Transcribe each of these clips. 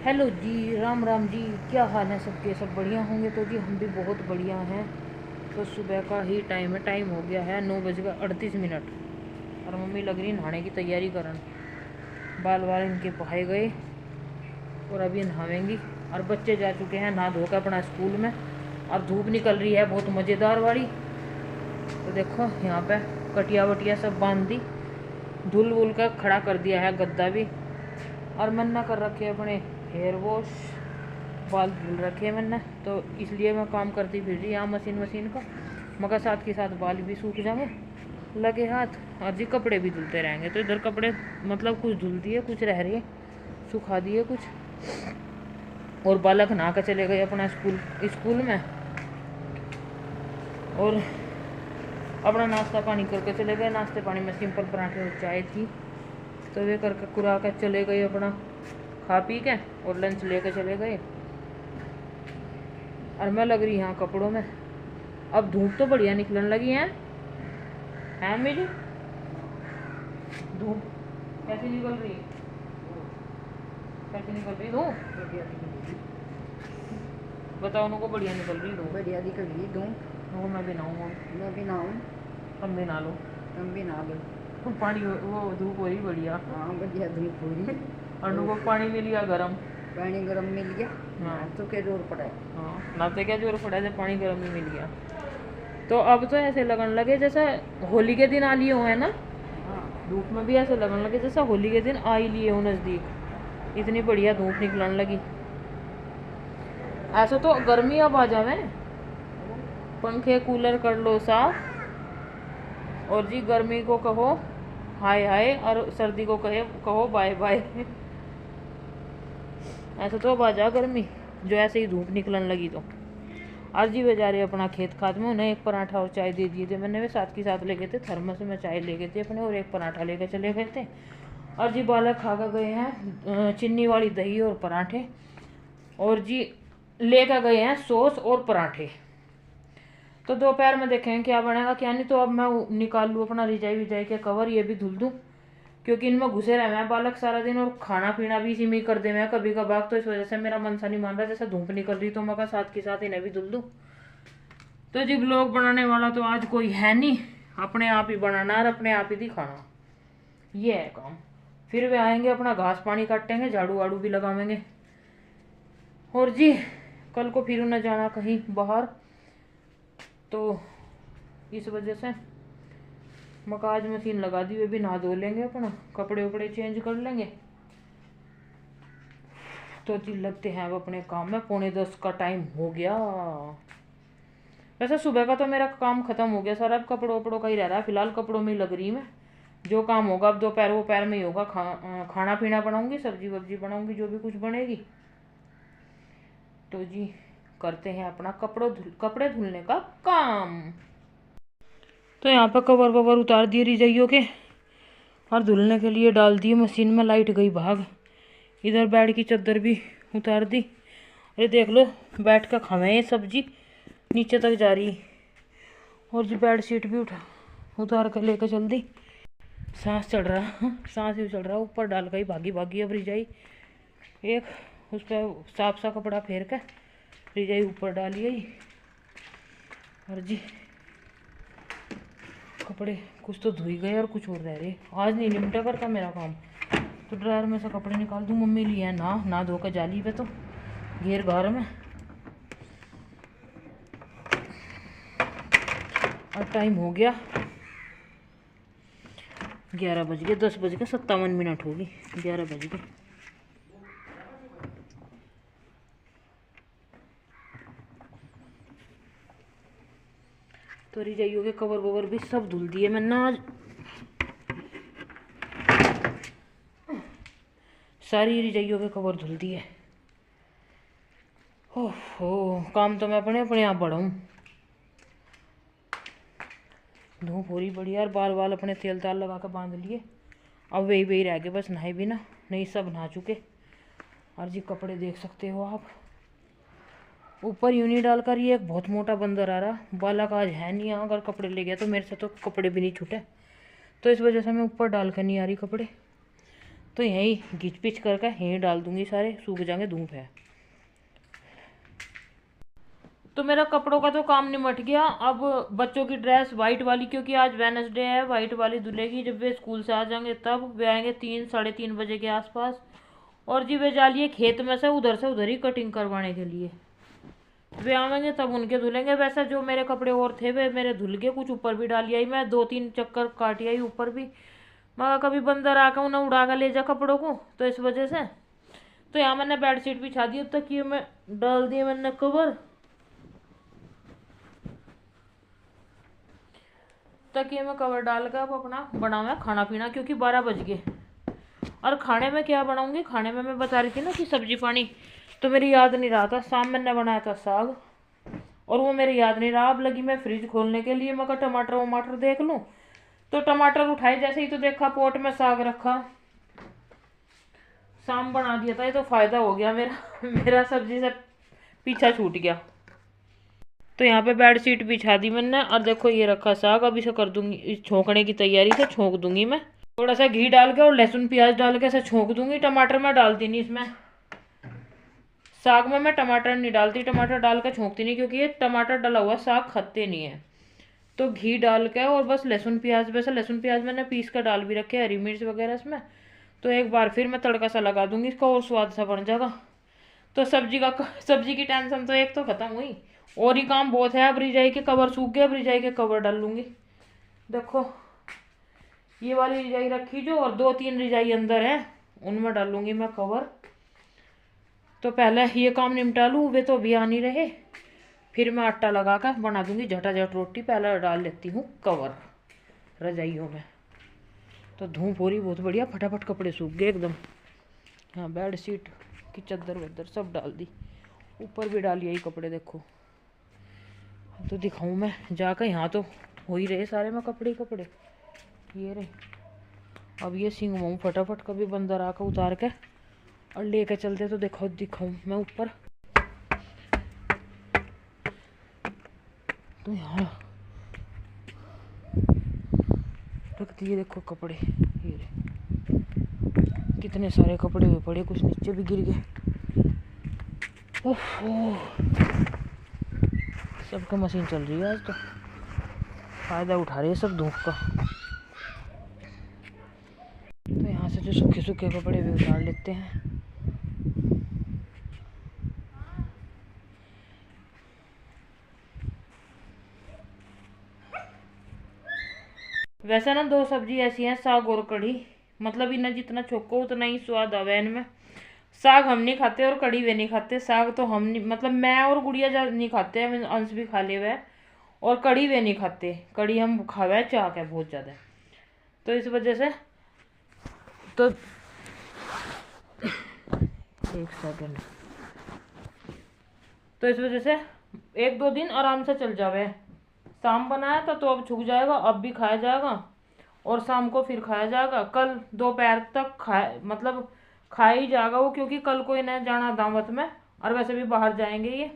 Hello जी, राम राम जी। क्या हाल है सबके? सब बढ़िया होंगे। तो जी हम भी बहुत बढ़िया हैं। तो सुबह का ही टाइम है, टाइम हो गया है 9:38। और मम्मी लग रही नहाने की तैयारी करन। बाल बाल इनके बहाए गए और अभी नहावेंगी। और बच्चे जा चुके हैं नहा धोकर अपना स्कूल में। और धूप निकल रही है बहुत मज़ेदार वाली। तो देखो यहाँ पे कटिया वटिया सब बांध दी, धुल वुल कर खड़ा कर दिया है गद्दा भी। और मन्ना कर रखे अपने हेयर वॉश, बाल धुल रखे हैं मैंने। तो इसलिए मैं काम करती फिर रही यहाँ मशीन का, मगर साथ के साथ बाल भी सूख जाएंगे लगे हाथ, और जी कपड़े भी धुलते रहेंगे। तो इधर कपड़े मतलब कुछ धुल दिए, कुछ रह रहे, सुखा दिए कुछ। और बालक नहा कर चले गए अपना स्कूल में, और अपना नाश्ता पानी करके चले गए। नाश्ते पानी में सिंपल पराठे और चाय थी, तो वे करके कुरा कर चले गए अपना खा पी के, और लंच लेके चले गए। और मैं लग रही यहाँ कपड़ों में। अब धूप तो बढ़िया निकलने लगी है मेरी धूप कैसी निकल रही है? कैसी निकल रही धूप? बताओ उनको। बढ़िया निकल रही धूप? बढ़िया दिख रही धूप। वो मैं भी नहाऊँ। मैं भी नहाऊँ। तुम भी नहा लो। तुम भी नहा लो। पानी वो धूप हो रही बढ़िया। हाँ बढ़िया धूप हो रही। और उनको पानी मिल गया गर्म। पानी गर्म मिल गया। हाँ तो क्या जोर पड़ा है? हाँ, नाते क्या जोर पड़ा जब पानी गर्म ही मिल गया। तो अब तो ऐसे लगने लगे जैसे होली के दिन आ लिए हो, है ना? हाँ धूप में भी ऐसे लगने लगे जैसे होली के दिन आ ही लिए हो नज़दीक। इतनी बढ़िया धूप निकलने लगी। ऐसा तो गर्मी अब आ जावे, पंखे कूलर कर लो साफ, और जी गर्मी को कहो हाय हाय, और सर्दी को कहो बाय बाय। ऐसा तो अब आ जा गर्मी, जो ऐसे ही धूप निकलने लगी। तो आज जी वे जा रहे अपना खेत खाद में। उन्हें एक पराठा और चाय दे दिए थे मैंने। वे साथ के साथ ले गए थे, थर्मस में चाय ले गए थे अपने, और एक पराठा लेकर चले गए थे। और जी बालक खा कर गए हैं चीनी वाली दही और पराठे, और जी लेकर गए हैं सॉस और पराठे। तो दोपहर में देखें क्या बनेगा क्या नहीं। तो अब मैं निकाल लूँ अपना रिजाई विजाई के कवर, ये भी धुल दूँ, क्योंकि इनमें घुसे रहे हैं बालक सारा दिन, और खाना पीना भी इसी में कर दे मैं कभी कभार। तो इस वजह से मेरा मन सा नहीं मान रहा, जैसे धूप निकल रही तो मैं साथ के साथ इन्हें भी धुल दूँ। तो जी ब्लॉग बनाने वाला तो आज कोई है नहीं, अपने आप ही बनाना और अपने आप ही दिखाना, ये है काम। फिर वे आएंगे अपना घास पानी काटेंगे, झाड़ू वाड़ू भी लगावेंगे। और जी कल को फिर उन्हें जाना कहीं बाहर, तो इस वजह से मकाज मशीन लगा दी। वे भी नहा धो लेंगे, अपना कपड़े वपड़े चेंज कर लेंगे। तो जी लगते हैं अब अपने काम में। 9:45 का टाइम हो गया। वैसे सुबह का तो मेरा काम खत्म हो गया सारा, अब कपड़ों वपड़ों का ही रह रहा है। फिलहाल कपड़ों में ही लग रही मैं। जो काम होगा अब दोपहर में ही होगा। खाना पीना बनाऊंगी, सब्जी वब्जी बनाऊंगी, जो भी कुछ बनेगी। तो जी करते हैं अपना कपड़े धुलने का काम। तो यहाँ पर कवर ववर उतार दिए रजाइयों के, और धुलने के लिए डाल दिए मशीन में। लाइट गई भाग। इधर बेड की चादर भी उतार दी। अरे देख लो, बैठ कर खावे ये सब्जी नीचे तक जा रही। और जी बेड शीट भी उतार कर लेकर चल दी। सांस चढ़ रहा, सांस ही चढ़ रहा। ऊपर डाल गई भागी भागी अब रजाई एक, उस पर साफ सा कपड़ा फेर कर रजाई ऊपर डाली गई। और जी कपड़े कुछ तो धुई गए और कुछ और रह रहे। आज नहीं निपटा करता मेरा काम। तो ड्रायर में से कपड़े निकाल दूँ। मम्मी लिए ना धोकर जाली पे, तो घेर घर में। और टाइम हो गया 11 बज गए, 10:57 होगी, 11 बज गए। तो रजाइयों के कवर ववर भी सब धुल दिए मैंने आज। सारी रजाइयों के कवर धुल दिए। ओहो, काम तो मैं अपने आप बढ़ाऊँ। धूप हो रही बढ़िया, और बाल बाल अपने तेल ताल लगा कर बांध लिए। अब वही रह गए बस, नहाए भी ना, नहीं सब नहा चुके। और जी कपड़े देख सकते हो आप, ऊपर यूनी डालकर ये एक बहुत मोटा बंदर आ रहा। बालक आज है नहीं यहाँ, अगर कपड़े ले गया तो मेरे से तो कपड़े भी नहीं छूटे। तो इस वजह से मैं ऊपर डाल कर नहीं आ रही कपड़े। तो यही घिच पिच करके यहीं डाल दूंगी, सारे सूख जाएंगे, धूप है। तो मेरा कपड़ों का तो काम निमट गया। अब बच्चों की ड्रेस वाइट वाली, क्योंकि आज वेडनेसडे है, वाइट वाली धुलेगी जब वे स्कूल से आ जाएंगे, तब वे आएंगे 3 साढ़े 3 बजे के आसपास। और जी वे जा लिए खेत में से उधर ही कटिंग करवाने के लिए। वे आवेंगे तब उनके धुलेंगे। वैसे जो मेरे कपड़े और थे वे मेरे धुल गए, कुछ ऊपर भी डाली आई मैं, 2-3 चक्कर काट आई ऊपर भी। मगर कभी बंदर आकर उन्हें उड़ा कर ले जा कपड़ों को, तो इस वजह से। तो यहाँ मैंने बेडशीट बिछा दी, तक ये मैं डाल दिए मैंने कवर, तकिए में कवर डाल कर अब अपना बनाऊंगा खाना पीना, क्योंकि 12 बज गए। और खाने में क्या बनाऊंगी, खाने में मैं बता रही थी ना कि सब्जी पानी, तो मेरी याद नहीं रहा था। शाम मैंने बनाया था साग, और वो मेरी याद नहीं रहा। अब लगी मैं फ्रिज खोलने के लिए, मैं टमाटर वमाटर देख लूँ। तो टमाटर उठाए जैसे ही तो देखा पोट में साग रखा, शाम बना दिया था। ये तो फायदा हो गया मेरा मेरा सब्जी से पीछा छूट गया। तो यहाँ पे बेडशीट बिछा दी मैंने, और देखो ये रखा साग। अब इसे कर दूंगी, इस छोंकने की तैयारी से छोंक दूंगी मैं। थोड़ा सा घी डाल के और लहसुन प्याज डाल के इसे छोंक दूंगी। टमाटर मैं डालती नहीं इसमें, साग में मैं टमाटर नहीं डालती, टमाटर डाल के छोंकती नहीं, क्योंकि ये टमाटर डला हुआ साग खाते नहीं है। तो घी डाल के और बस लहसुन प्याज, वैसे लहसुन प्याज मैंने पीस कर डाल भी रखे, हरी मिर्च वगैरह इसमें। तो एक बार फिर मैं तड़का सा लगा दूंगी इसका, और स्वाद सा बन जाएगा। तो सब्जी की टेंशन तो एक तो खत्म हुई, और ही काम बहुत है। अब रिजाई के कवर सूख गए, अब रिजाई के कवर डाल लूंगी। देखो ये वाली रिजाई रखी जो, और 2-3 रिजाई अंदर है, उनमें डालूंगी मैं कवर। तो पहले ये काम निपटा लूँ, वे तो अभी आ नहीं रहे। फिर मैं आटा लगा कर बना दूंगी झटाझट रोटी। पहले डाल लेती हूँ कवर रजाइयों में। तो धूप हो रही बहुत बढ़िया, फटाफट कपड़े सूख गए एकदम। हाँ बेडशीट की चादर वदर सब डाल दी, ऊपर भी डाल यही कपड़े। देखो तो दिखाऊं मैं जाकर, यहाँ तो हो ही रहे सारे में कपड़े ही कपड़े, ये रहे। अब ये सिंगवाऊँ फटाफट, कभी बंदर आकर उतार के और लेके चलते। तो देखो दिखाऊं मैं ऊपर। तो यहाँ रख दिए, देखो कपड़े, ये कितने सारे कपड़े हुए पड़े, कुछ नीचे भी गिर गए। ओह सबका मशीन चल रही है आज तो, फायदा उठा रही है सब धूप का। तो यहाँ से जो सूखे सूखे कपड़े भी उतार लेते हैं। वैसे ना 2 सब्जी ऐसी हैं, साग और कढ़ी, मतलब इन्हें जितना छोको उतना ही स्वाद आवे इनमें। साग हम नहीं खाते और कढ़ी वे नहीं खाते। साग तो हम नहीं, मतलब मैं और गुड़िया नहीं खाते हैं, अंश भी खा ले हुए। और कढ़ी वे नहीं खाते, कढ़ी हम खावे चाक है बहुत ज़्यादा। तो इस वजह से तो 1 सेकंड, तो इस वजह से 1-2 दिन आराम से चल जावे। शाम बनाया था तो अब छूक जाएगा, अब भी खाया जाएगा, और शाम को फिर खाया जाएगा। कल दोपहर तक मतलब खा ही जाएगा वो, क्योंकि कल को इन्हें जाना दावत में, और वैसे भी बाहर जाएंगे ये,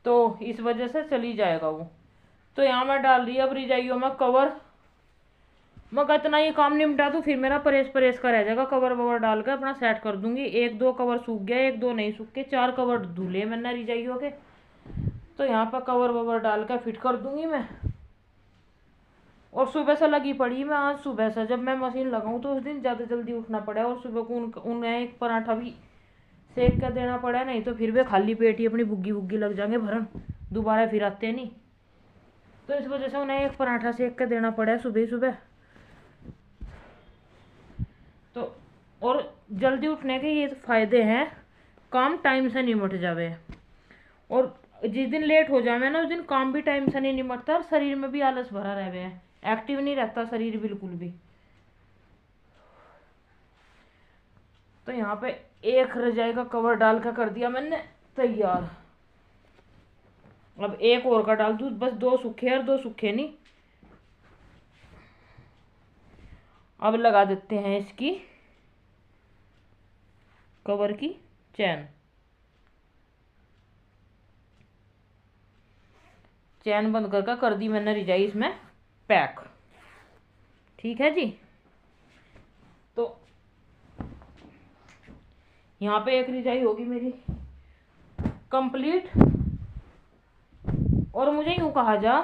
तो इस वजह से चली जाएगा वो। तो यहाँ मैं डाल रही अब रिजाइयों में कवर। मैं इतना ही काम निपटा दूँ, फिर मेरा परेश का रह जाएगा। कवर ववर डाल कर अपना सेट कर दूंगी। 1-2 कवर सूख गया, 1-2 नहीं सूख के, 4 कवर धुले मैंने रिजाइयों के। तो यहाँ पर कवर ववर डाल कर फिट कर दूंगी मैं। और सुबह से लगी पड़ी मैं, आज सुबह से जब मैं मशीन लगाऊं तो उस दिन ज़्यादा जल्दी उठना पड़ा, और सुबह को उन्हें एक पराठा भी सेक कर देना पड़ा, नहीं तो फिर वे खाली पेट ही अपनी बुग्गी बुग्गी लग जाएंगे भरन, दोबारा फिर आते नहीं। तो इस वजह से उन्हें एक पराठा सेक कर देना पड़ा सुबह सुबह। तो और जल्दी उठने के ये फायदे हैं, काम टाइम से निमट जावे। और जिस दिन लेट हो जावे ना, उस दिन काम भी टाइम से नहीं निमटता, और शरीर में भी आलस भरा रहे हैं, एक्टिव नहीं रहता शरीर बिल्कुल भी। तो यहाँ पे एक रजाई का कवर डाल कर दिया मैंने तैयार। अब एक और का डाल दूँ, बस 2 सूखे और 2 सूखे नहीं। अब लगा देते हैं इसकी कवर की चैन बंद कर दी मैंने रिजाई इसमें पैक। ठीक है जी। तो यहाँ पे एक रजाई होगी मेरी कंप्लीट। और मुझे यूँ कहा जा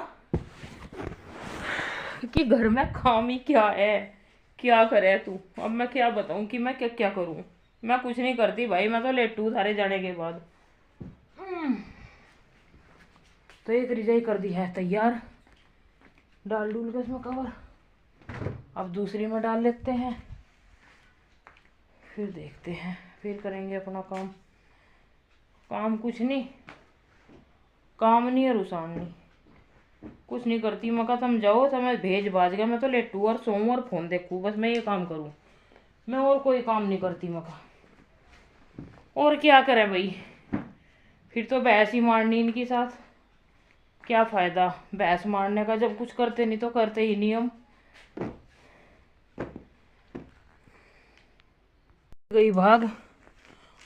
कि घर में काम ही क्या है, क्या करे तू। अब मैं क्या बताऊँ कि मैं क्या क्या करूँ। मैं कुछ नहीं करती भाई, मैं तो लेटू सारे जाने के बाद। तो एक रजाई कर दी है तैयार, डाल डूल के इसमें कवर। अब दूसरी में डाल लेते हैं, फिर देखते हैं, फिर करेंगे अपना काम। काम कुछ नहीं, काम नहीं है रुसान नहीं, कुछ नहीं करती। मैं कहा तुम जाओ, तो मैं भेज बाज गया, मैं तो लेटू और सोऊं और फोन देखूं, बस मैं ये काम करूं। मैं और कोई काम नहीं करती। मैं कहा और क्या करें भाई, फिर तो बहस ही मारनी इनके साथ। क्या फ़ायदा बहस मारने का, जब कुछ करते नहीं तो करते ही नहीं हम। गई भाग।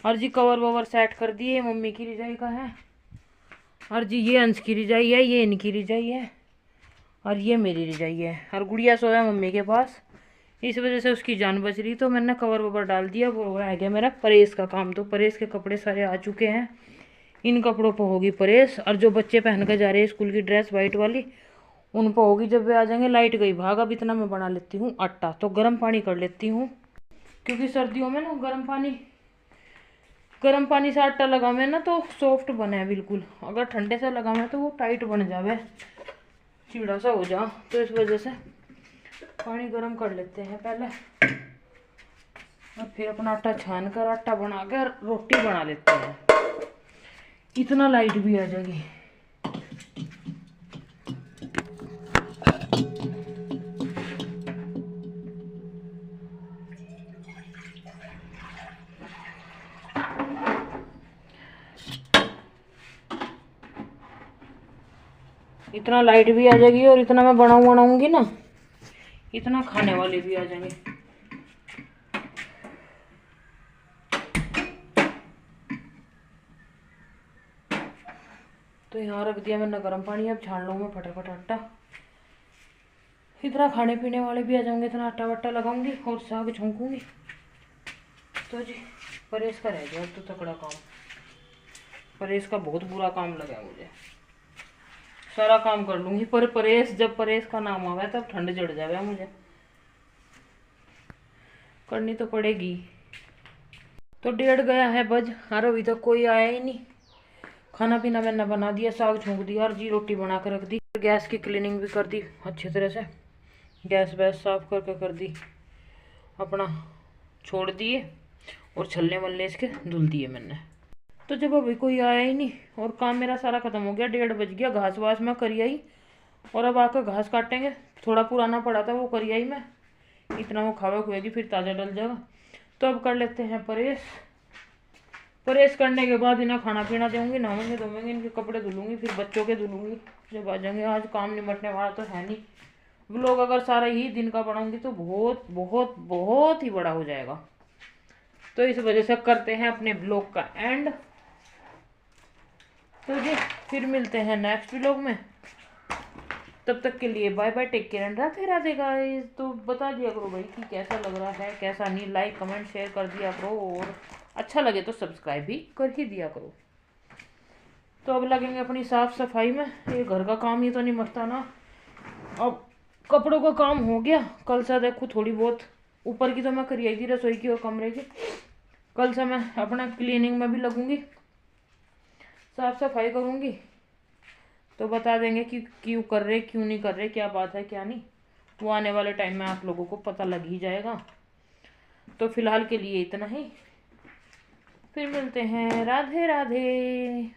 और जी कवर ववर सेट कर दिए, मम्मी की रजाई का है। और जी ये अंश की रजाई है, ये इनकी रजाई है, और ये मेरी रजाई है। और गुड़िया सोया मम्मी के पास, इस वजह से उसकी जान बच रही। तो मैंने कवर ववर डाल दिया। वो रह गया मेरा प्रेस का काम। तो प्रेस के कपड़े सारे आ चुके हैं, इन कपड़ों पर होगी प्रेस। और जो बच्चे पहन के जा रहे हैं स्कूल की ड्रेस वाइट वाली, उन पर होगी जब वे आ जाएंगे। लाइट गई भाग। अब इतना मैं बना लेती हूँ आटा। तो गर्म पानी कर लेती हूँ, क्योंकि सर्दियों में ना गर्म पानी से आटा लगावे ना तो सॉफ्ट बने बिल्कुल। अगर ठंडे से लगावे तो वो टाइट बन जावे, चिड़ा सा हो जा। तो इस वजह से पानी गर्म कर लेते हैं पहले, और फिर अपना आटा छान कर आटा बना कर रोटी बना लेते हैं। इतना लाइट भी आ जाएगी। इतना लाइट भी आ जाएगी, और इतना मैं बनाऊंगी ना, इतना खाने वाले भी आ जाएंगे। तो यहाँ रख दिया मैंने गर्म पानी। अब छान लूँ मैं फटाफट आटा, इतना खाने पीने वाले भी आ जाएंगे। इतना आटा वाटा लगाऊंगी और साग झोंकूंगी। तो जी परेश का रह गया अब तो तकड़ा काम। परेश का बहुत बुरा काम लगा मुझे। सारा काम कर लूंगी, पर परेश, जब परेश का नाम आवे तब ठंड जड़ जावे मुझे, करनी तो पड़ेगी। तो 1:30 गया है बज, और अभी तक कोई आया ही नहीं। खाना पीना मैंने बना दिया, साग झोंक दिया, और जी रोटी बना कर रख दी। गैस की क्लीनिंग भी कर दी अच्छी तरह से, गैस वैस साफ करके कर दी, अपना छोड़ दिए, और छल्ले वल्ले इसके धुल दिए मैंने। तो जब अभी कोई आया ही नहीं और काम मेरा सारा खत्म हो गया, 1:30 बज गया। घास वास मैं करी आई, और अब आकर घास काटेंगे। थोड़ा पुराना पड़ा था वो करी आई मैं, इतना वो खावा खुएगी फिर ताज़ा डल जाएगा। तो अब कर लेते हैं परेश। परेश करने के बाद इन्हें खाना पीना दूंगी, नहाएंगे धोएंगे, इनके कपड़े धुलूंगी, फिर बच्चों के धुलूंगी जब आ जाएंगे। आज काम निमटने वाला तो है नहीं। व्लॉग अगर सारा ही दिन का बनाऊंगी तो बहुत बहुत बहुत ही बड़ा हो जाएगा। तो इस वजह से करते हैं अपने ब्लॉग का एंड। तो जी फिर मिलते हैं नेक्स्ट व्लॉग में, तब तक के लिए bye bye, take care and Radhe Radhe guys. तो बता दिया करो भाई कि कैसा लग रहा है, कैसा नहीं, लाइक कमेंट शेयर कर दिया करो, और अच्छा लगे तो सब्सक्राइब भी कर ही दिया करो। तो अब लगेंगे अपनी साफ सफाई में। ये घर का काम ही तो नहीं मचता ना। अब कपड़ों का काम हो गया, कल से देखो थोड़ी बहुत ऊपर की तो मैं करी आई थी, रसोई की और कमरे की। कल से मैं अपना क्लीनिंग में भी लगूंगी, साफ सफाई करूंगी। तो बता देंगे कि क्यों कर रहे, क्यों नहीं कर रहे, क्या बात है क्या नहीं, वो आने वाले टाइम में आप लोगों को पता लग ही जाएगा। तो फिलहाल के लिए इतना ही, फिर मिलते हैं। राधे राधे।